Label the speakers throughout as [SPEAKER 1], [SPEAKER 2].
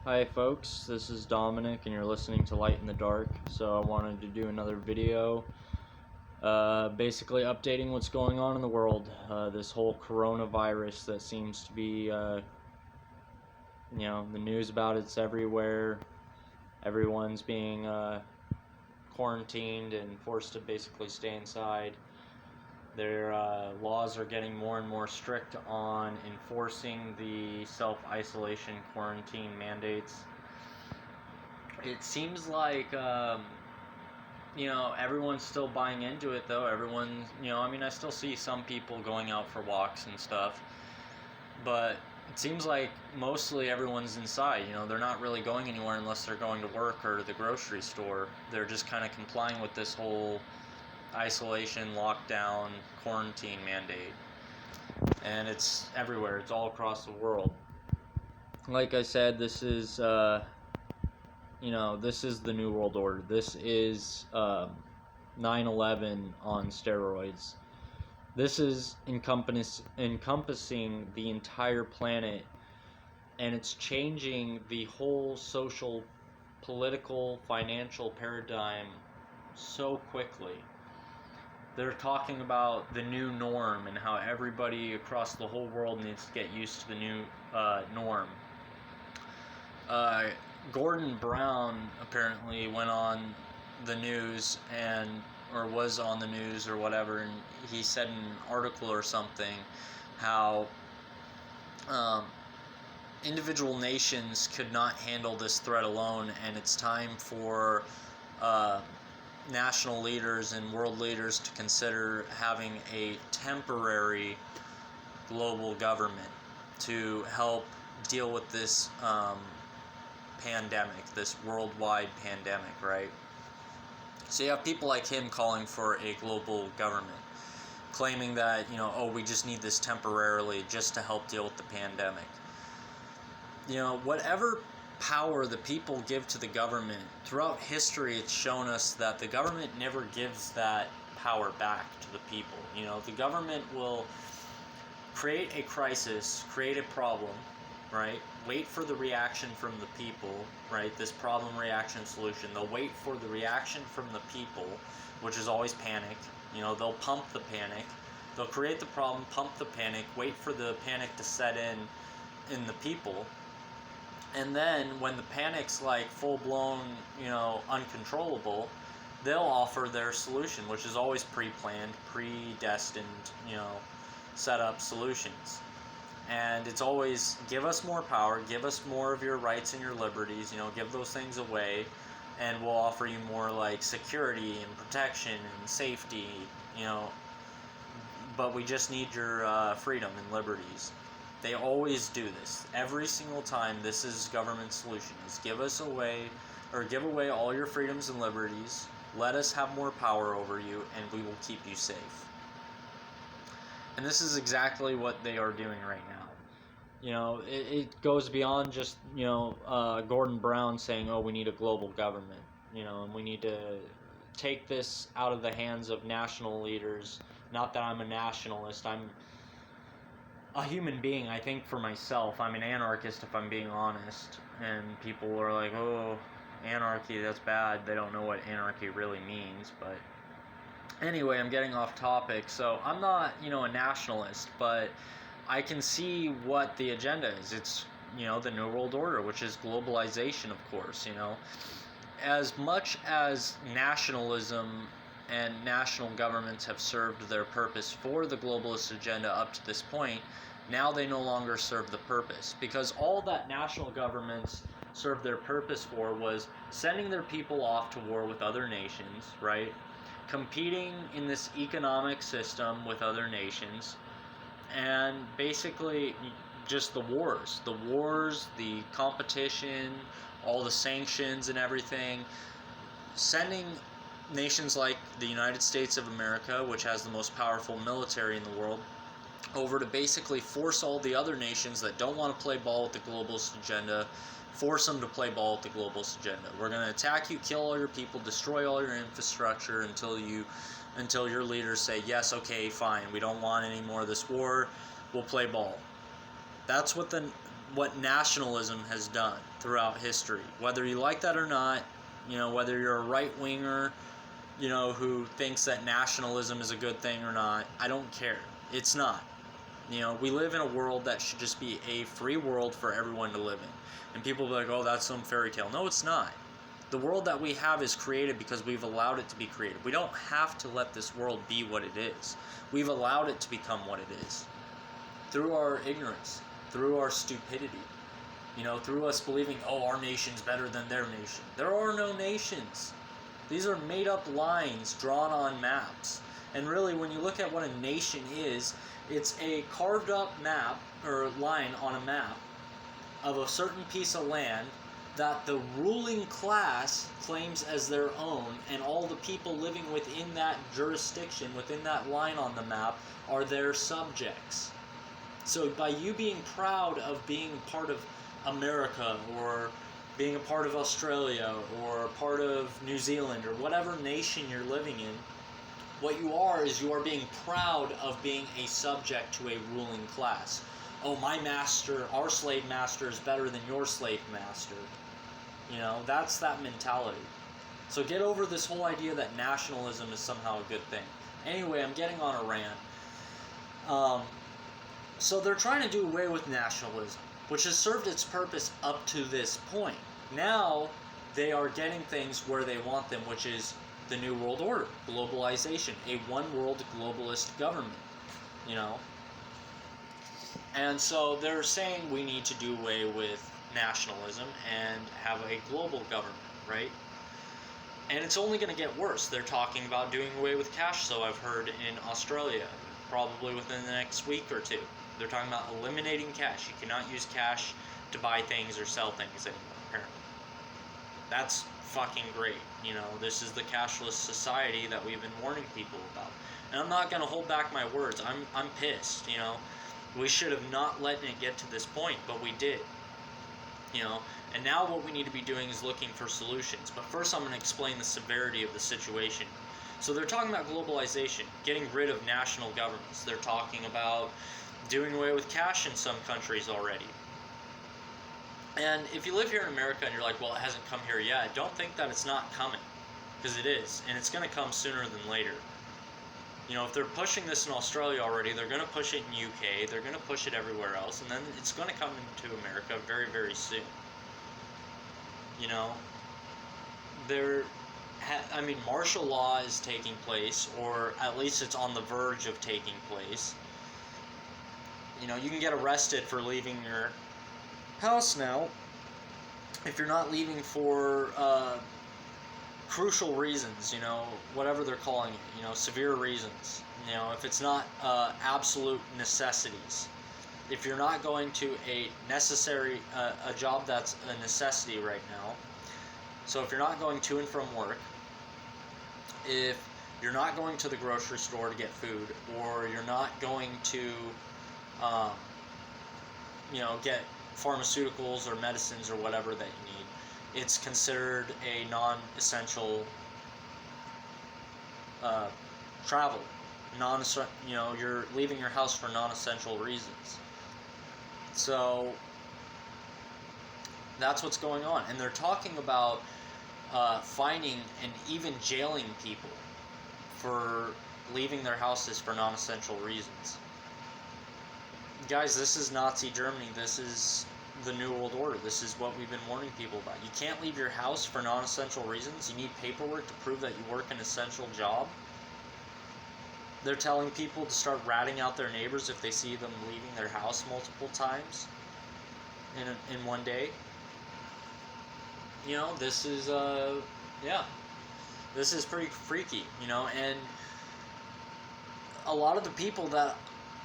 [SPEAKER 1] Hi folks, this is Dominic and you're listening to Light in the Dark. So I wanted to do another video basically updating what's going on in the world. This whole coronavirus that seems to be, the news about it's everywhere. Everyone's being quarantined and forced to basically stay inside. Their laws are getting more and more strict on enforcing the self-isolation quarantine mandates. It seems like, everyone's still buying into it, though. I still see some people going out for walks and stuff, but it seems like mostly everyone's inside. They're not really going anywhere unless they're going to work or the grocery store. They're just kind of complying with this whole isolation, lockdown, quarantine mandate. And it's everywhere. It's all across the world. Like I said, this is this is the New World Order. This is 9/11 on steroids. This is encompassing the entire planet, and it's changing the whole social, political, financial paradigm so quickly. They're talking about the new norm and how everybody across the whole world needs to get used to the new norm. Gordon Brown apparently went on the news or was on the news or whatever, and he said in an article or something how individual nations could not handle this threat alone, and it's time for national leaders and world leaders to consider having a temporary global government to help deal with this pandemic, this worldwide pandemic, right? So you have people like him calling for a global government, claiming that, we just need this temporarily just to help deal with the pandemic. Whatever power the people give to the government, throughout history it's shown us that the government never gives that power back to the people. The government will create a crisis, create a problem, right? Wait for the reaction from the people, right? This problem, reaction, solution. They'll wait for the reaction from the people, which is always panic. They'll pump the panic. They'll create the problem, pump the panic, wait for the panic to set in the people. And then when the panic's like full-blown, uncontrollable, they'll offer their solution, which is always pre-planned, predestined, set up solutions. And it's always, give us more power, give us more of your rights and your liberties, give those things away, and we'll offer you more like security and protection and safety, but we just need your freedom and liberties. They always do this. Every single time, this is government solution, is give away all your freedoms and liberties, let us have more power over you, and we will keep you safe. And this is exactly what they are doing right now. It goes beyond just, Gordon Brown saying, we need a global government, and we need to take this out of the hands of national leaders. Not that I'm a nationalist, I'm a human being. I think for myself, I'm an anarchist if I'm being honest, and people are like, anarchy, that's bad. They don't know what anarchy really means, but anyway, I'm getting off topic. So I'm not, a nationalist, but I can see what the agenda is. It's, the New World Order, which is globalization, of course, As much as nationalism and national governments have served their purpose for the globalist agenda up to this point, now they no longer serve the purpose. Because all that national governments served their purpose for was sending their people off to war with other nations, right? Competing in this economic system with other nations, and basically just the wars, the competition, all the sanctions and everything, sending nations like the United States of America, which has the most powerful military in the world, over to basically force all the other nations that don't want to play ball with the globalist agenda, force them to play ball with the globalist agenda. We're going to attack you, kill all your people, destroy all your infrastructure until your leaders say, yes, okay, fine, we don't want any more of this war, we'll play ball. That's what what nationalism has done throughout history. Whether you like that or not, whether you're a right-winger, who thinks that nationalism is a good thing or not, I don't care. It's not. We live in a world that should just be a free world for everyone to live in. And people will be like, oh, that's some fairy tale. No, it's not. The world that we have is created because we've allowed it to be created. We don't have to let this world be what it is. We've allowed it to become what it is. Through our ignorance, through our stupidity, through us believing, oh, our nation's better than their nation. There are no nations. These are made-up lines drawn on maps. And really, when you look at what a nation is, it's a carved-up map, or line on a map, of a certain piece of land that the ruling class claims as their own, and all the people living within that jurisdiction, within that line on the map, are their subjects. So by you being proud of being part of America, or being a part of Australia, or a part of New Zealand, or whatever nation you're living in, what you are is you are being proud of being a subject to a ruling class. Oh, my master, our slave master is better than your slave master. That's that mentality. So get over this whole idea that nationalism is somehow a good thing. Anyway, I'm getting on a rant. So they're trying to do away with nationalism, which has served its purpose up to this point. Now they are getting things where they want them, which is the New World Order, globalization, a one-world globalist government, And so they're saying we need to do away with nationalism and have a global government, right? And it's only going to get worse. They're talking about doing away with cash, so I've heard, in Australia, probably within the next week or two. They're talking about eliminating cash. You cannot use cash to buy things or sell things anymore, apparently. That's fucking great. This is the cashless society that we've been warning people about. And I'm not going to hold back my words. I'm pissed, We should have not let it get to this point, but we did. And now what we need to be doing is looking for solutions. But first I'm going to explain the severity of the situation. So they're talking about globalization, getting rid of national governments. They're talking about doing away with cash in some countries already. And if you live here in America and you're like, well, it hasn't come here yet, don't think that it's not coming, because it is, and it's going to come sooner than later. If they're pushing this in Australia already, they're going to push it in UK, they're going to push it everywhere else, and then it's going to come into America very, very soon. Martial law is taking place, or at least it's on the verge of taking place. You can get arrested for leaving your house now if you're not leaving for crucial reasons, whatever they're calling it, severe reasons, if it's not absolute necessities. If you're not going to a job that's a necessity right now, so if you're not going to and from work, if you're not going to the grocery store to get food, or you're not going to, get pharmaceuticals or medicines or whatever that you need, it's considered a non-essential travel. You're leaving your house for non-essential reasons. So that's what's going on. And they're talking about fining and even jailing people for leaving their houses for non-essential reasons. Guys, this is Nazi Germany. This is the New World Order. This is what we've been warning people about. You can't leave your house for non-essential reasons. You need paperwork to prove that you work an essential job. They're telling people to start ratting out their neighbors if they see them leaving their house multiple times in one day. This is this is pretty freaky, and a lot of the people that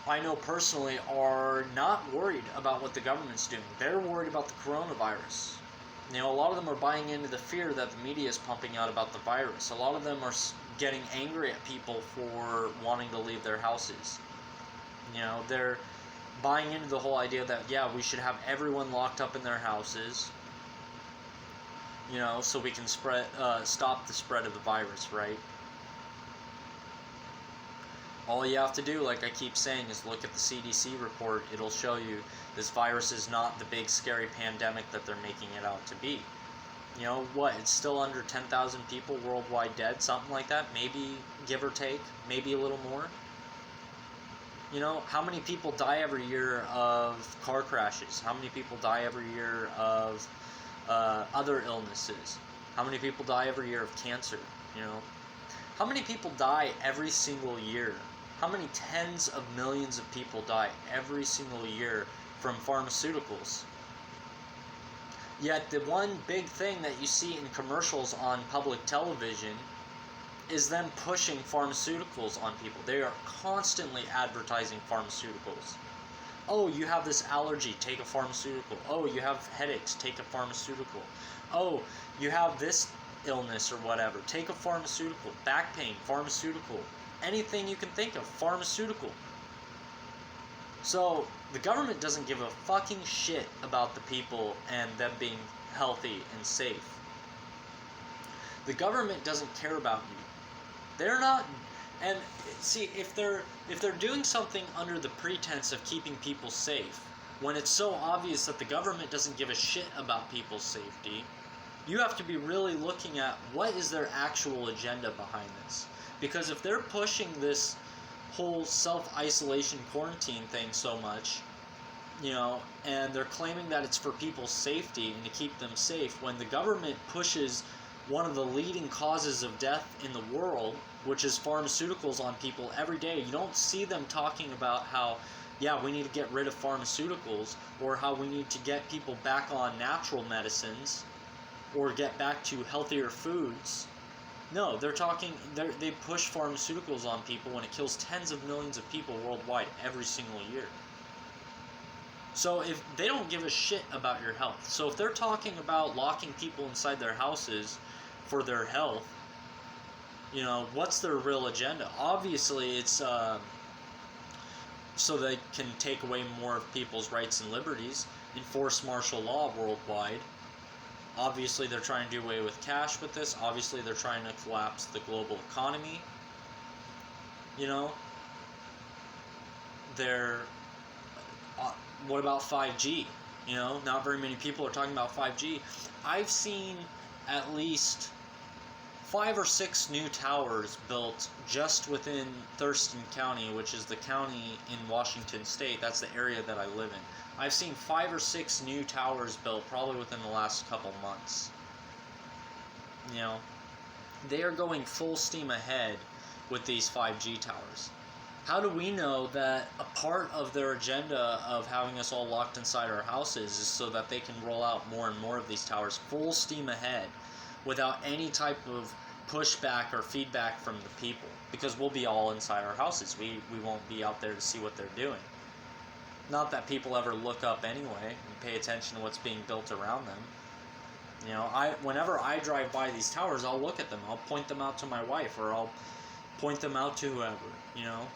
[SPEAKER 1] I know personally are not worried about what the government's doing. They're worried about the coronavirus. A lot of them are buying into the fear that the media is pumping out about the virus. A lot of them are getting angry at people for wanting to leave their houses. They're buying into the whole idea that, we should have everyone locked up in their houses, so we can stop the spread of the virus, right? All you have to do, like I keep saying, is look at the CDC report. It'll show you this virus is not the big scary pandemic that they're making it out to be. You know what? It's still under 10,000 people worldwide dead, something like that. Maybe, give or take, maybe a little more. You know, how many people die every year of car crashes? How many people die every year of other illnesses? How many people die every year of cancer? You know, how many people die every single year? How many tens of millions of people die every single year from pharmaceuticals? Yet the one big thing that you see in commercials on public television is them pushing pharmaceuticals on people. They are constantly advertising pharmaceuticals. Oh, you have this allergy, take a pharmaceutical. Oh, you have headaches, take a pharmaceutical. Oh, you have this illness or whatever, take a pharmaceutical. Back pain, pharmaceutical. Anything you can think of, pharmaceutical. So, the government doesn't give a fucking shit about the people and them being healthy and safe. The government doesn't care about you. They're not, and see, if they're doing something under the pretense of keeping people safe, when it's so obvious that the government doesn't give a shit about people's safety, you have to be really looking at what is their actual agenda behind this. Because if they're pushing this whole self-isolation quarantine thing so much, you know, and they're claiming that it's for people's safety and to keep them safe, when the government pushes one of the leading causes of death in the world, which is pharmaceuticals on people every day, you don't see them talking about how, yeah, we need to get rid of pharmaceuticals, or how we need to get people back on natural medicines, or get back to healthier foods. No, they push pharmaceuticals on people when it kills tens of millions of people worldwide every single year. So if they don't give a shit about your health, so if they're talking about locking people inside their houses for their health, you know, what's their real agenda? Obviously, it's so they can take away more of people's rights and liberties, enforce martial law worldwide. Obviously, they're trying to do away with cash with this. Obviously, they're trying to collapse the global economy. You know, what about 5G? You know, not very many people are talking about 5G. I've seen at least 5 or 6 new towers built just within Thurston County, which is the county in Washington State. That's the area that I live in. I've seen 5 or 6 new towers built probably within the last couple months. You know, they are going full steam ahead with these 5G towers. How do we know that a part of their agenda of having us all locked inside our houses is so that they can roll out more and more of these towers full steam ahead without any type of pushback or feedback from the people? Because we'll be all inside our houses. We won't be out there to see what they're doing. Not that people ever look up anyway and pay attention to what's being built around them. You know, whenever I drive by these towers, I'll look at them. I'll point them out to my wife, or I'll point them out to whoever, you know.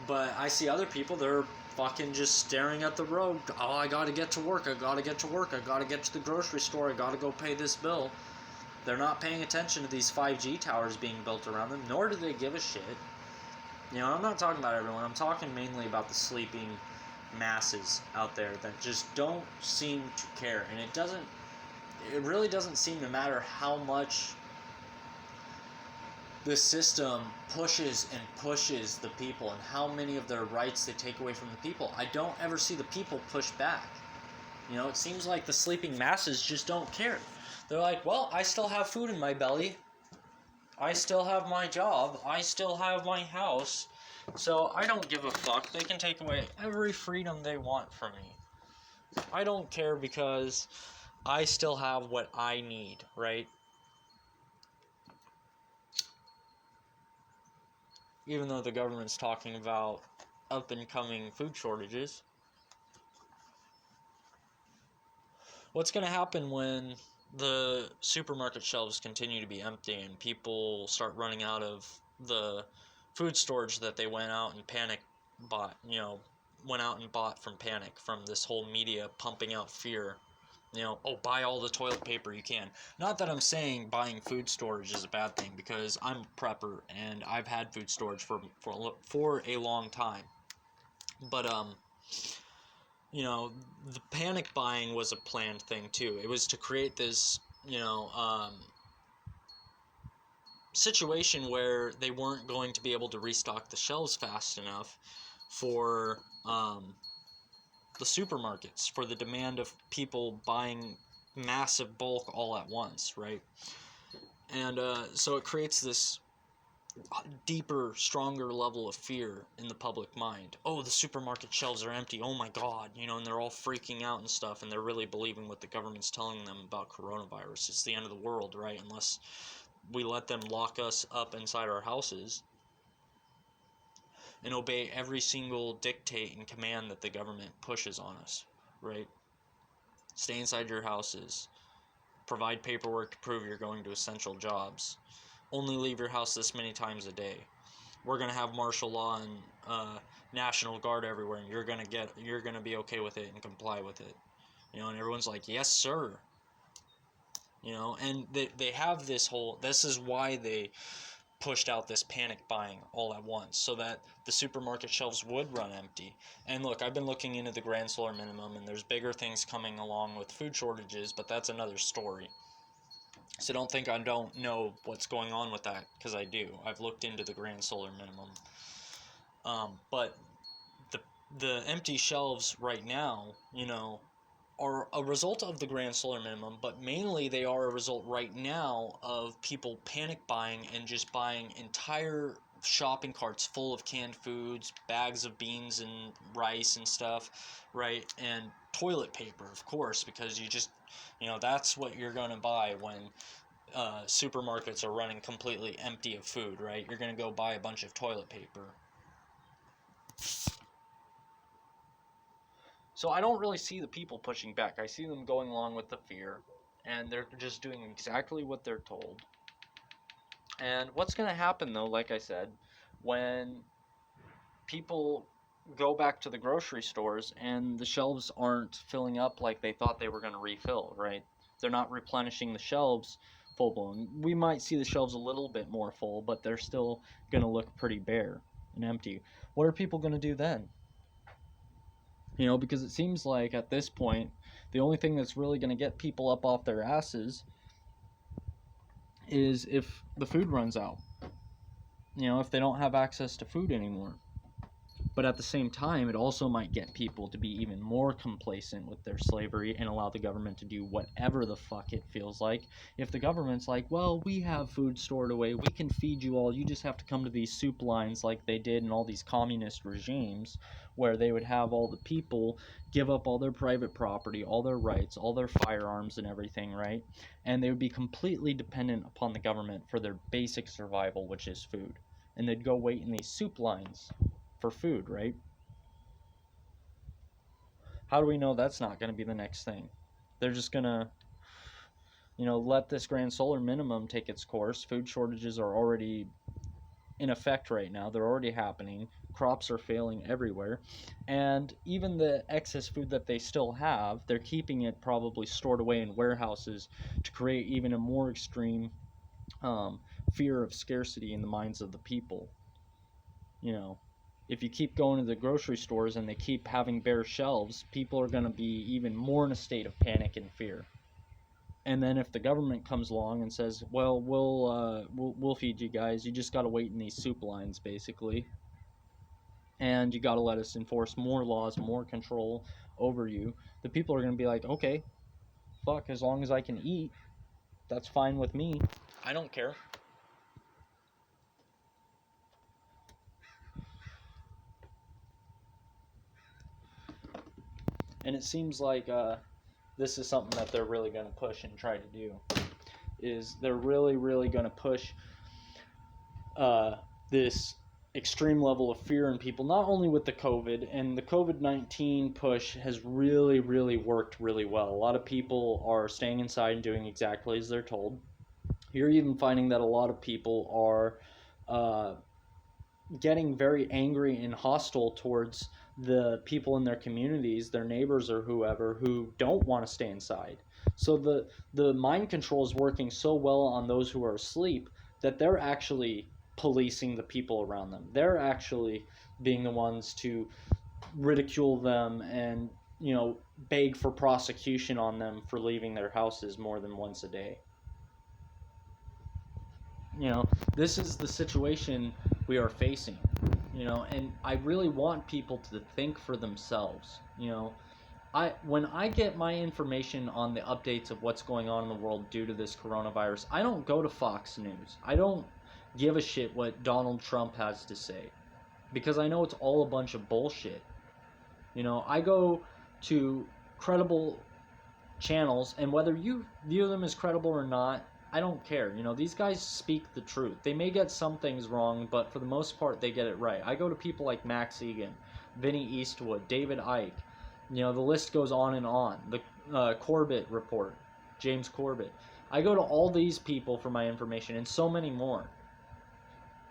[SPEAKER 1] But I see other people, they're fucking just staring at the road. Oh, I gotta get to work, I gotta get to work, I gotta get to the grocery store, I gotta go pay this bill. They're not paying attention to these 5G towers being built around them, nor do they give a shit. You know, I'm not talking about everyone, I'm talking mainly about the sleeping masses out there that just don't seem to care. And it really doesn't seem to matter how much the system pushes and pushes the people and how many of their rights they take away from the people. I don't ever see the people push back. You know, it seems like the sleeping masses just don't care. They're like, well, I still have food in my belly. I still have my job. I still have my house. So I don't give a fuck. They can take away every freedom they want from me. I don't care because I still have what I need, right? Even though the government's talking about up and coming food shortages. What's going to happen when the supermarket shelves continue to be empty and people start running out of the food storage that they went out and bought from panic, from this whole media pumping out fear buy all the toilet paper you can. Not that I'm saying buying food storage is a bad thing, because I'm a prepper and I've had food storage for a long time. But the panic buying was a planned thing too. It was to create this, situation where they weren't going to be able to restock the shelves fast enough for the supermarkets, for the demand of people buying massive bulk all at once, right? And so it creates this deeper, stronger level of fear in the public mind. Oh, the supermarket shelves are empty. Oh my God, and they're all freaking out and stuff, and they're really believing what the government's telling them about coronavirus. It's the end of the world, right? Unless we let them lock us up inside our houses and obey every single dictate and command that the government pushes on us, right? Stay inside your houses. Provide paperwork to prove you're going to essential jobs. Only leave your house this many times a day. We're gonna have martial law and National Guard everywhere, and you're gonna be okay with it and comply with it. And everyone's like, yes, sir. And they have this is why they pushed out this panic buying all at once, so that the supermarket shelves would run empty. And look, I've been looking into the grand solar minimum, and there's bigger things coming along with food shortages, but that's another story. So don't think I don't know what's going on with that, because I do. I've looked into the grand solar minimum. But the empty shelves right now, are a result of the grand solar minimum, but mainly they are a result right now of people panic buying and just buying entire shopping carts full of canned foods, bags of beans and rice and stuff, right? And toilet paper, of course, because that's what you're going to buy when supermarkets are running completely empty of food, right? You're going to go buy a bunch of toilet paper. So I don't really see the people pushing back. I see them going along with the fear, and they're just doing exactly what they're told. And what's going to happen, though, like I said, when people go back to the grocery stores and the shelves aren't filling up like they thought they were going to refill, right? They're not replenishing the shelves full blown. We might see the shelves a little bit more full, but they're still going to look pretty bare and empty. What are people going to do then? Because it seems like at this point, the only thing that's really going to get people up off their asses is if the food runs out. If they don't have access to food anymore. But at the same time, it also might get people to be even more complacent with their slavery and allow the government to do whatever the fuck it feels like. If the government's like, well, we have food stored away, we can feed you all, you just have to come to these soup lines like they did in all these communist regimes, where they would have all the people give up all their private property, all their rights, all their firearms and everything, right? And they would be completely dependent upon the government for their basic survival, which is food. And they'd go wait in these soup lines for food, right? How do we know that's not going to be the next thing? They're just going to, let this grand solar minimum take its course. Food shortages are already in effect right now. They're already happening. Crops are failing everywhere. And even the excess food that they still have, they're keeping it probably stored away in warehouses to create even a more extreme fear of scarcity in the minds of the people. If you keep going to the grocery stores and they keep having bare shelves, people are going to be even more in a state of panic and fear. And then if the government comes along and says, well, we'll feed you guys, you just got to wait in these soup lines, basically, and you got to let us enforce more laws, more control over you, the people are going to be like, okay, fuck, as long as I can eat, that's fine with me. I don't care. And it seems like this is something that they're really going to push and try to do. Is they're really, really going to push this extreme level of fear in people, not only with the COVID, and the COVID-19 push has really, really worked really well. A lot of people are staying inside and doing exactly as they're told. You're even finding that a lot of people are getting very angry and hostile towards
[SPEAKER 2] the people in their communities, their neighbors or whoever, who don't want to stay inside. So the mind control is working so well on those who are asleep that they're actually policing the people around them. They're actually being the ones to ridicule them and, beg for prosecution on them for leaving their houses more than once a day. you know this is the situation we are facing. And I really want people to think for themselves. When I get my information on the updates of what's going on in the world due to this coronavirus, I don't go to Fox News. I don't give a shit what Donald Trump has to say, because I know it's all a bunch of bullshit. I go to credible channels, and whether you view them as credible or not, I don't care. These guys speak the truth. They may get some things wrong, but for the most part, they get it right. I go to people like Max Egan, Vinny Eastwood, David Icke. The list goes on and on. The Corbett report, James Corbett. I go to all these people for my information, and so many more.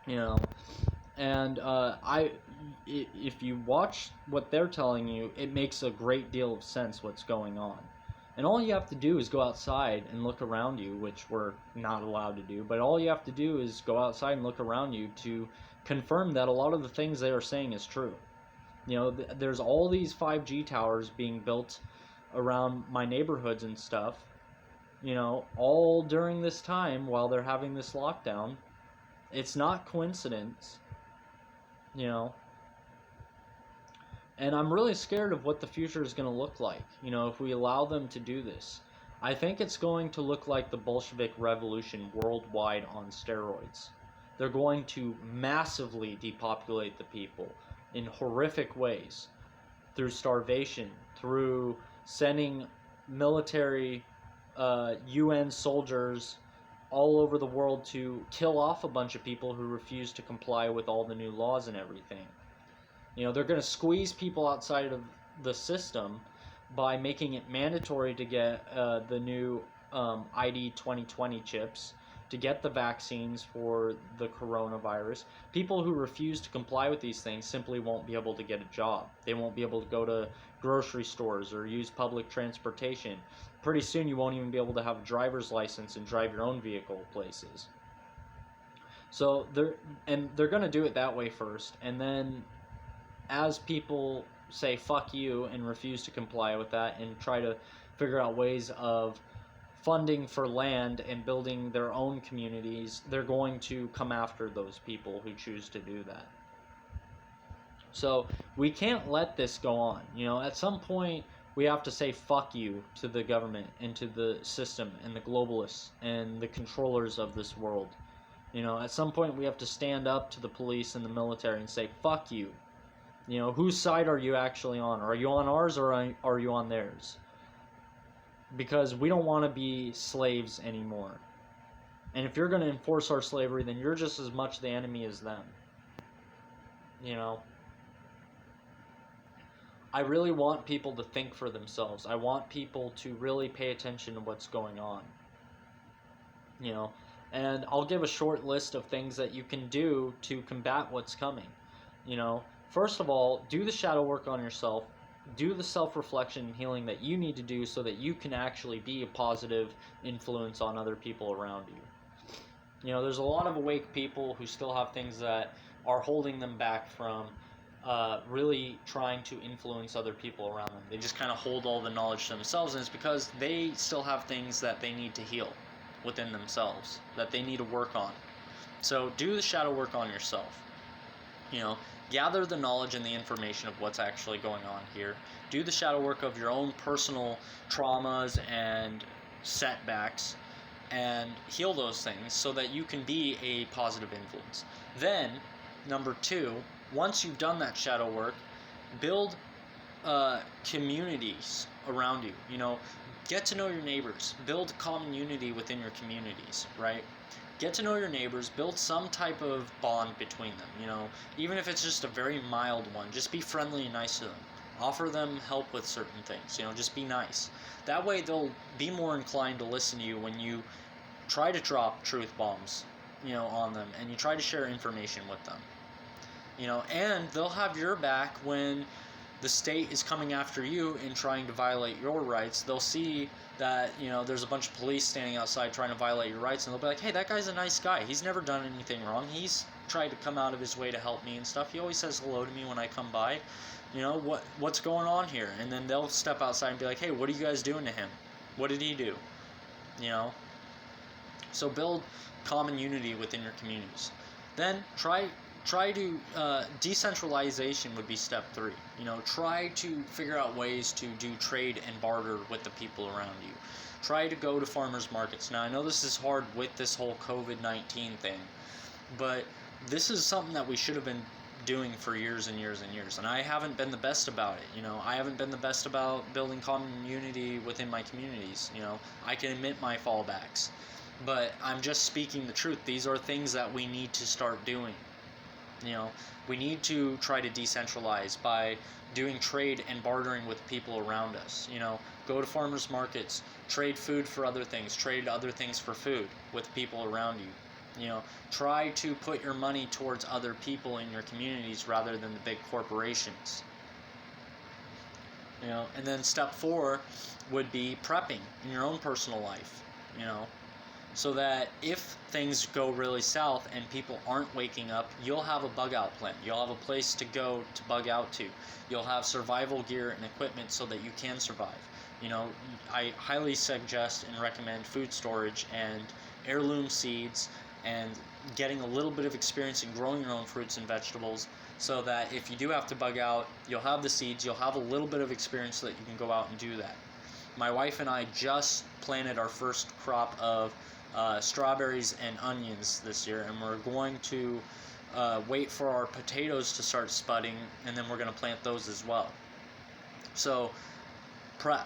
[SPEAKER 2] And if you watch what they're telling you, it makes a great deal of sense what's going on. And all you have to do is go outside and look around you, which we're not allowed to do, but all you have to do is go outside and look around you to confirm that a lot of the things they are saying is true. There's all these 5G towers being built around my neighborhoods and stuff, all during this time while they're having this lockdown. It's not coincidence, and I'm really scared of what the future is going to look like, if we allow them to do this. I think it's going to look like the Bolshevik Revolution worldwide on steroids. They're going to massively depopulate the people in horrific ways, through starvation, through sending military UN soldiers all over the world to kill off a bunch of people who refuse to comply with all the new laws and everything. They're going to squeeze people outside of the system by making it mandatory to get the new ID 2020 chips, to get the vaccines for the coronavirus. People who refuse to comply with these things simply won't be able to get a job. They won't be able to go to grocery stores or use public transportation. Pretty soon you won't even be able to have a driver's license and drive your own vehicle places. So they're going to do it that way first, and then as people say fuck you and refuse to comply with that and try to figure out ways of funding for land and building their own communities, they're going to come after those people who choose to do that. So we can't let this go on. At some point we have to say fuck you to the government and to the system and the globalists and the controllers of this world. At some point we have to stand up to the police and the military and say fuck you. Whose side are you actually on? Are you on ours or are you on theirs? Because we don't want to be slaves anymore. And if you're going to enforce our slavery, then you're just as much the enemy as them. I really want people to think for themselves. I want people to really pay attention to what's going on. And I'll give a short list of things that you can do to combat what's coming. First of all, do the shadow work on yourself. Do the self-reflection and healing that you need to do so that you can actually be a positive influence on other people around you. There's a lot of awake people who still have things that are holding them back from really trying to influence other people around them. They just kind of hold all the knowledge to themselves, and it's because they still have things that they need to heal within themselves, that they need to work on. So do the shadow work on yourself. Gather the knowledge and the information of what's actually going on here. Do the shadow work of your own personal traumas and setbacks and heal those things so that you can be a positive influence. Then, number 2, once you've done that shadow work, build communities around you. Get to know your neighbors. Build common unity within your communities, right? Get to know your neighbors, build some type of bond between them, even if it's just a very mild one. Just be friendly and nice to them. Offer them help with certain things, just be nice. That way they'll be more inclined to listen to you when you try to drop truth bombs, on them, and you try to share information with them. And they'll have your back when
[SPEAKER 1] the state is coming after you and trying to violate your rights, they'll see that, there's a bunch of police standing outside trying to violate your rights, and they'll be like, hey, that guy's a nice guy. He's never done anything wrong. He's tried to come out of his way to help me and stuff. He always says hello to me when I come by. What's going on here? And then they'll step outside and be like, hey, what are you guys doing to him? What did he do? So build common unity within your communities. Then try to decentralization would be step 3. Try to figure out ways to do trade and barter with the people around you. Try to go to farmers markets. Now, I know this is hard with this whole COVID-19 thing, but this is something that we should have been doing for years and years and years, and I haven't been the best about it. I haven't been the best about building common unity within my communities. I can admit my fallbacks, but I'm just speaking the truth. These are things that we need to start doing. We need to try to decentralize by doing trade and bartering with people around us. Go to farmers markets, trade food for other things, trade other things for food with people around you. Try to put your money towards other people in your communities rather than the big corporations. And then step 4 would be prepping in your own personal life, so that if things go really south and people aren't waking up, you'll have a bug out plan. You'll have a place to go to bug out to. You'll have survival gear and equipment so that you can survive. I highly suggest and recommend food storage and heirloom seeds and getting a little bit of experience in growing your own fruits and vegetables, so that if you do have to bug out, you'll have the seeds, you'll have a little bit of experience so that you can go out and do that. My wife and I just planted our first crop of strawberries and onions this year, and we're going to wait for our potatoes to start spudding, and then we're going to plant those as well. So prep,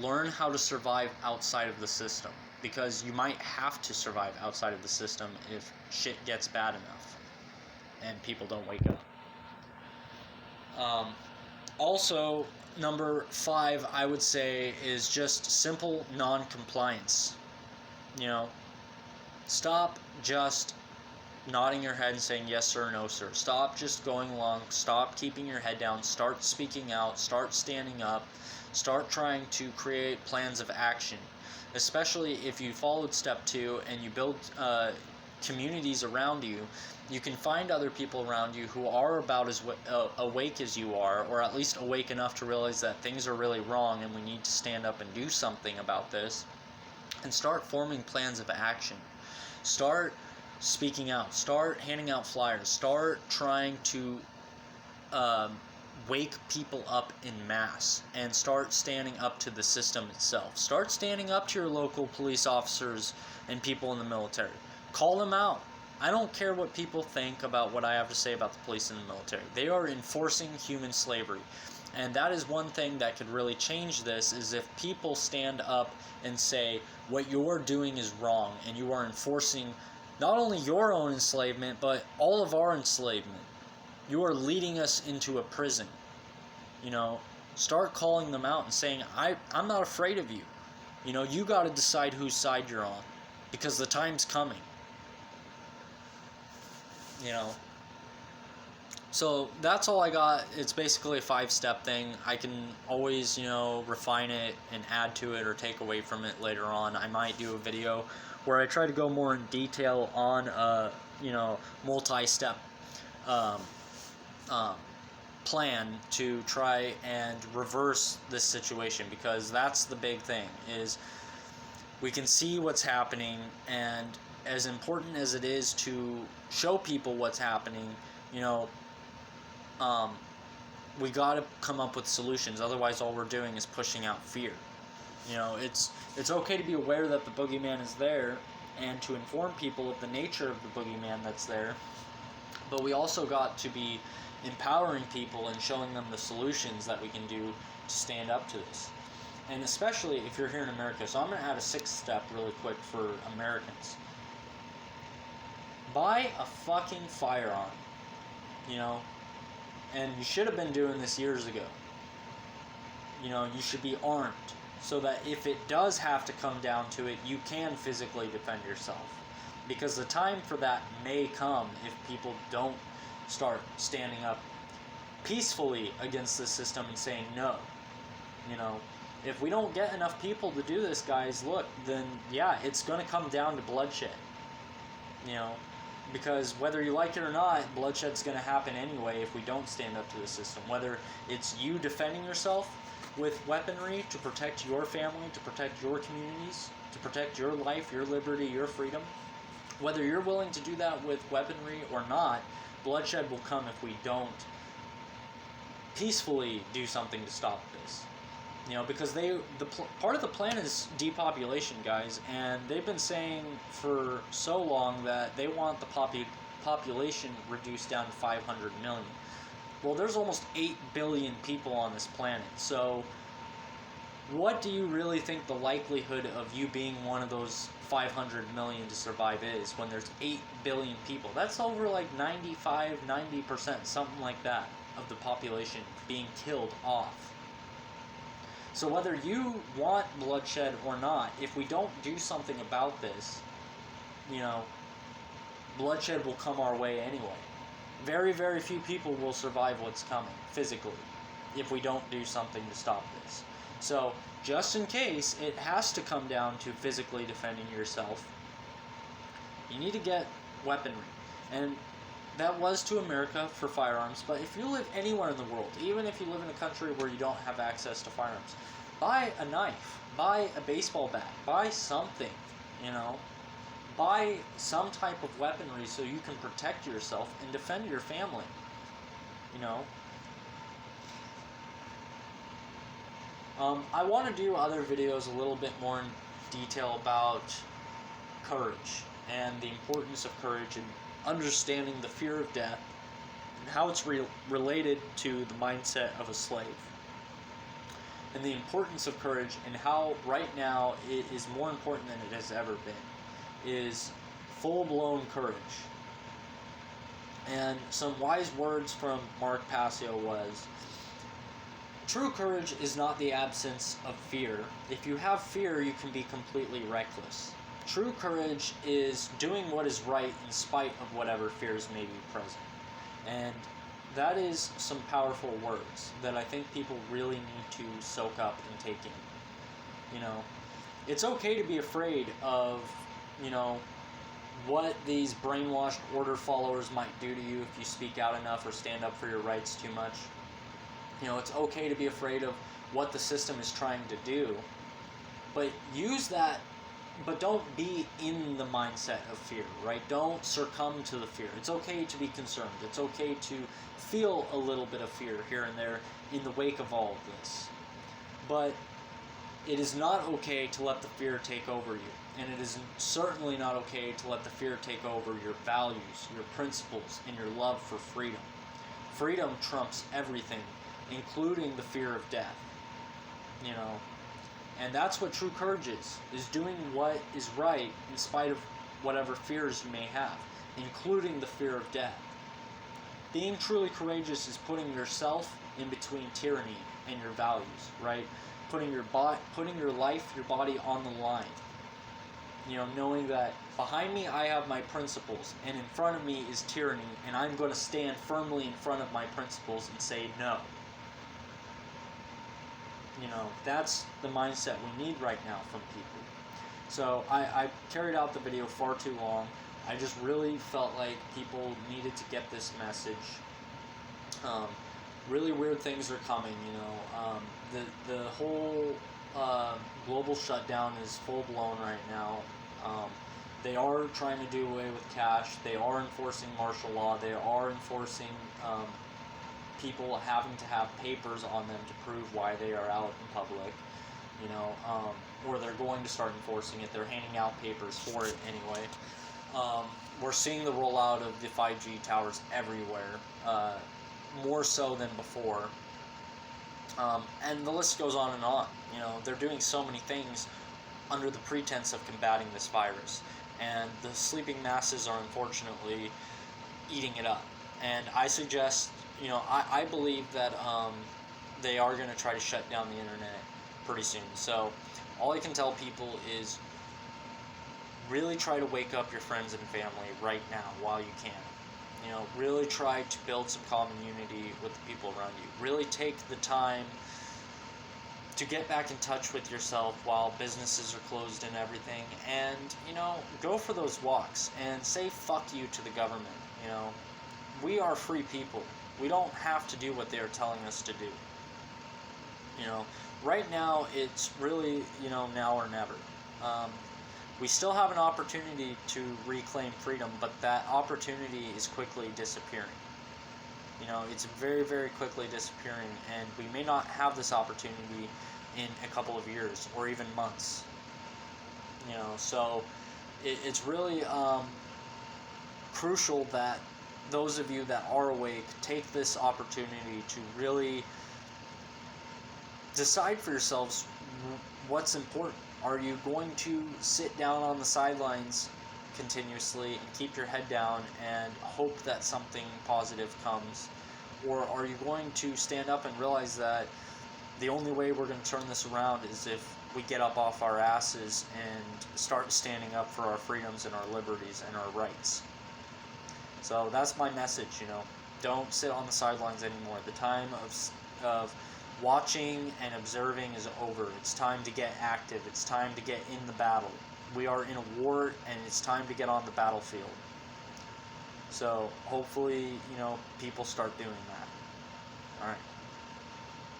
[SPEAKER 1] learn how to survive outside of the system, because you might have to survive outside of the system if shit gets bad enough and people don't wake up. Also, number 5, I would say, is just simple non-compliance. Stop just nodding your head and saying yes sir, no sir. Stop just going along. Stop keeping your head down. Start speaking out. Start standing up. Start trying to create plans of action. Especially if you followed step 2 and you build communities around you, you can find other people around you who are about as awake as you are, or at least awake enough to realize that things are really wrong and we need to stand up and do something about this, and start forming plans of action. Start speaking out. Start handing out flyers. Start trying to wake people up in mass, and start standing up to the system itself. Start standing up to your local police officers and people in the military. Call them out. I don't care what people think about what I have to say about the police and the military. They are enforcing human slavery. And that is one thing that could really change this, is if people stand up and say, what you're doing is wrong, and you are enforcing not only your own enslavement, but all of our enslavement. You are leading us into a prison. Start calling them out and saying, I'm not afraid of you. You got to decide whose side you're on, because the time's coming. So that's all I got. It's basically a 5-step thing. I can always, refine it and add to it or take away from it later on. I might do a video where I try to go more in detail on multi-step plan to try and reverse this situation, because that's the big thing, is we can see what's happening, and as important as it is to show people what's happening, we got to come up with solutions. Otherwise, all we're doing is pushing out fear. It's okay to be aware that the boogeyman is there and to inform people of the nature of the boogeyman that's there, but we also got to be empowering people and showing them the solutions that we can do to stand up to this. And especially if you're here in America. So I'm going to add a 6th step really quick for Americans. Buy a fucking firearm. And you should have been doing this years ago. You should be armed, so that if it does have to come down to it, you can physically defend yourself. Because the time for that may come if people don't start standing up peacefully against the system and saying no. You know, if we don't get enough people to do this, guys, look, then yeah, it's going to come down to bloodshed. You know, because whether you like it or not, bloodshed's going to happen anyway if we don't stand up to the system. Whether it's you defending yourself with weaponry to protect your family, to protect your communities, to protect your life, your liberty, your freedom, whether you're willing to do that with weaponry or not, bloodshed will come if we don't peacefully do something to stop this. You know, because part of the plan is depopulation, guys, and they've been saying for so long that they want the population reduced down to 500 million. Well, there's almost 8 billion people on this planet, so what do you really think the likelihood of you being one of those 500 million to survive is when there's 8 billion people? That's over like 90%, something like that, of the population being killed off. So whether you want bloodshed or not, if we don't do something about this, you know, bloodshed will come our way anyway. Very, very few people will survive what's coming physically if we don't do something to stop this. So just in case it has to come down to physically defending yourself, you need to get weaponry. And that was to America for firearms, but if you live anywhere in the world, even if you live in a country where you don't have access to firearms, buy a knife, buy a baseball bat, buy something, you know, buy some type of weaponry so you can protect yourself and defend your family, you know. I want to do other videos a little bit more in detail about courage and the importance of courage and understanding the fear of death and how it's related to the mindset of a slave, and the importance of courage and how right now it is more important than it has ever been, is full-blown courage. And some wise words from Mark Passio was, true courage is not the absence of fear. If you have fear, you can be completely reckless. True courage is doing what is right in spite of whatever fears may be present. And that is some powerful words that I think people really need to soak up and take in. You know, it's okay to be afraid of, you know, what these brainwashed order followers might do to you if you speak out enough or stand up for your rights too much. You know, it's okay to be afraid of what the system is trying to do, but use that. But don't be in the mindset of fear, right? Don't succumb to the fear. It's okay to be concerned. It's okay to feel a little bit of fear here and there in the wake of all of this. But it is not okay to let the fear take over you. And it is certainly not okay to let the fear take over your values, your principles, and your love for freedom. Freedom trumps everything, including the fear of death. You know, and that's what true courage is doing what is right in spite of whatever fears you may have, including the fear of death. Being truly courageous is putting yourself in between tyranny and your values, right? Putting your life, your body on the line. You know, knowing that behind me I have my principles, and in front of me is tyranny, and I'm going to stand firmly in front of my principles and say no. You know, that's the mindset we need right now from people. So I carried out the video far too long. I just really felt like people needed to get this message. Really weird things are coming, you know. The whole global shutdown is full-blown right now. They are trying to do away with cash. They are enforcing martial law. They are enforcing people having to have papers on them to prove why they are out in public, you know, or they're going to start enforcing it. They're handing out papers for it anyway. We're seeing the rollout of the 5G towers everywhere, more so than before. And the list goes on and on. You know, they're doing so many things under the pretense of combating this virus. And the sleeping masses are unfortunately eating it up. And I suggest, you know, I believe that they are going to try to shut down the internet pretty soon. So all I can tell people is really try to wake up your friends and family right now while you can. You know, really try to build some common unity with the people around you. Really take the time to get back in touch with yourself while businesses are closed and everything, and, you know, go for those walks and say fuck you to the government. You know, we are free people. We don't have to do what they are telling us to do. You know, right now it's really, you know, now or never. We still have an opportunity to reclaim freedom, but that opportunity is quickly disappearing. You know, it's very, very quickly disappearing, and we may not have this opportunity in a couple of years or even months. You know, so it's really crucial that those of you that are awake take this opportunity to really decide for yourselves what's important. Are you going to sit down on the sidelines continuously and keep your head down and hope that something positive comes? Or are you going to stand up and realize that the only way we're going to turn this around is if we get up off our asses and start standing up for our freedoms and our liberties and our rights? So that's my message, you know. Don't sit on the sidelines anymore. The time of watching and observing is over. It's time to get active. It's time to get in the battle. We are in a war, and it's time to get on the battlefield. So hopefully, you know, people start doing that. All right.